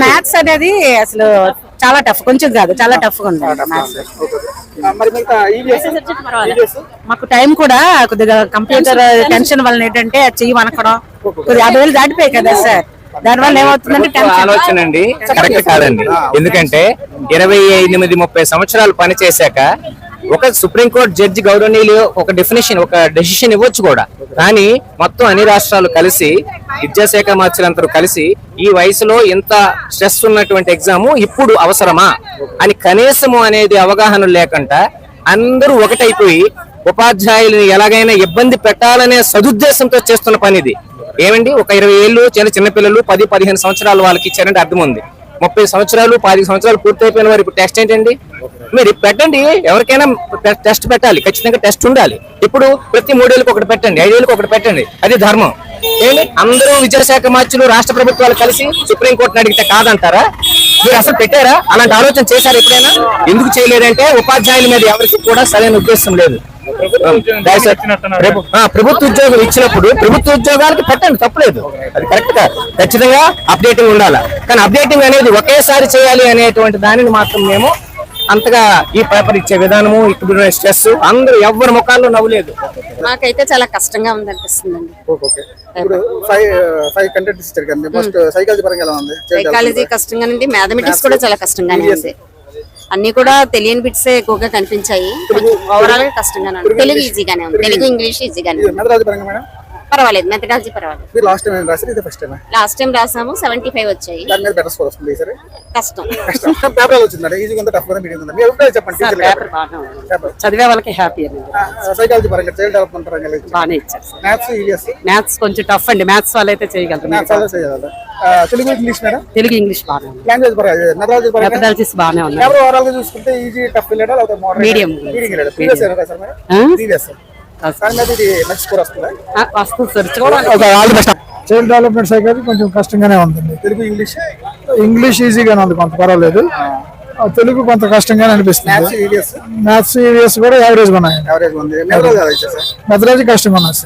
Maths అనేది అసలు చాలా టఫ్, కొంచెం కాదు చాలా టఫ్ గా ఉంది మాకు. టైం కూడా కొద్దిగా కంప్యూటర్ టెన్షన్ వల్ల ఏంటంటే చెయ్యి వనకడం కొద్దిగా 50,000 దాటిపోయాయి కదా సార్. దానివల్ల ఏమవుతుందంటే ఆలోచన అండి కరెక్ట్ కాదండి. ఎందుకంటే 28-30 సంవత్సరాలు పని చేశాక ఒక సుప్రీంకోర్టు జడ్జి గౌరవనీయులు ఒక డెసిషన్ ఇవ్వచ్చు కూడా. కానీ మొత్తం అన్ని రాష్ట్రాలు కలిసి విద్యాశాఖ మంత్రులందరూ కలిసి ఈ వయసులో ఇంత స్ట్రెస్ ఉన్నటువంటి ఎగ్జామ్ ఇప్పుడు అవసరమా అని కనీసము అనేది అవగాహన లేకుండా అందరూ ఒకటైపోయి ఉపాధ్యాయులను ఎలాగైనా ఇబ్బంది పెట్టాలనే సదుద్దేశంతో చేస్తున్న పని ఇది. ఏమండి, ఒక 20 ఏళ్ళు చిన్న పిల్లలు 10-15 సంవత్సరాలు వాళ్ళకి ఇచ్చారంటే అర్థం ఉంది. 30 సంవత్సరాలు 10 సంవత్సరాలు పూర్తి అయిపోయిన వారు ఇప్పుడు టెస్ట్ ఏంటండి? మీరు పెట్టండి, ఎవరికైనా టెస్ట్ పెట్టాలి, ఖచ్చితంగా టెస్ట్ ఉండాలి. ఇప్పుడు ప్రతి 3 ఏళ్ళకి ఒకటి పెట్టండి, 5 ఏళ్ళకి ఒకటి పెట్టండి, అది ధర్మం. ఏంటి అందరూ విద్యాశాఖ మార్చులు రాష్ట్ర ప్రభుత్వాలు కలిసి సుప్రీంకోర్టుని అడిగితే కాదంటారా? మీరు అసలు పెట్టారా? అలాంటి ఆలోచన చేశారు ఎప్పుడైనా? ఎందుకు చేయలేదంటే ఉపాధ్యాయుల మీద ఎవరికి కూడా సరైన ఉద్దేశం లేదు. ప్రభుత్వ ఉద్యోగం ఇచ్చినప్పుడు ప్రభుత్వ ఉద్యోగాలకి పెట్టండి, తప్పలేదు, అది కరెక్ట్ గా ఖచ్చితంగా అప్డేటింగ్ ఉండాలి. కానీ అప్డేటింగ్ అనేది ఒకేసారి చేయాలి అనేటువంటి దానిని మాత్రం మేము అంతగా ఈ పేపర్ ఇచ్చే విధానము ఇప్పుడు స్ట్రెస్ అందరూ ఎవరి ముఖాల్లో నవ్వులేదు. మాకైతే చాలా కష్టంగా ఉంది అనిపిస్తుందండి. సైకాలజీ కష్టంగానండి, మ్యాథమెటిక్స్ కూడా చాలా కష్టంగానే ఉంది. అన్ని కూడా తెలియని బిట్స్ ఎక్కువగా కనిపించాయి. ఓవరాల్ గా కష్టంగానే ఉంది. తెలుగు ఈజీగానే ఉంది, తెలుగు ఇంగ్లీష్ ఈజీగానే ఉంది. పర్వాలేదు, మెథడాలజీ పర్వాలేదు. లాస్ట్ టైం రాసాము 75 వచ్చాయి. కష్టం చదివే వాళ్ళకి హ్యాపీ. బాగానే ఇచ్చారు. మ్యాథ్స్ కొంచెం టఫ్ అండి, మ్యాథ్స్ వాళ్ళు అయితే చేయగలరు. తెలుగు ఇంగ్లీష్ బాగానే మెథడాలజీస్ బాగానే ఉన్నాయి. మీడియం చైల్డ్ డెవలప్మెంట్ సైకాలజీ కొంచెం కష్టంగానే ఉందండి. తెలుగు ఇంగ్లీష్ ఈజీగానే ఉంది, కొంత పర్వాలేదు. తెలుగు కొంత కష్టంగానే అనిపిస్తుంది. మ్యాథ్స్ ఈవీఎస్ కూడా యావరేజ్ ఉన్నాయి. మెథడాలజీ కష్టంగా ఉన్నాయి.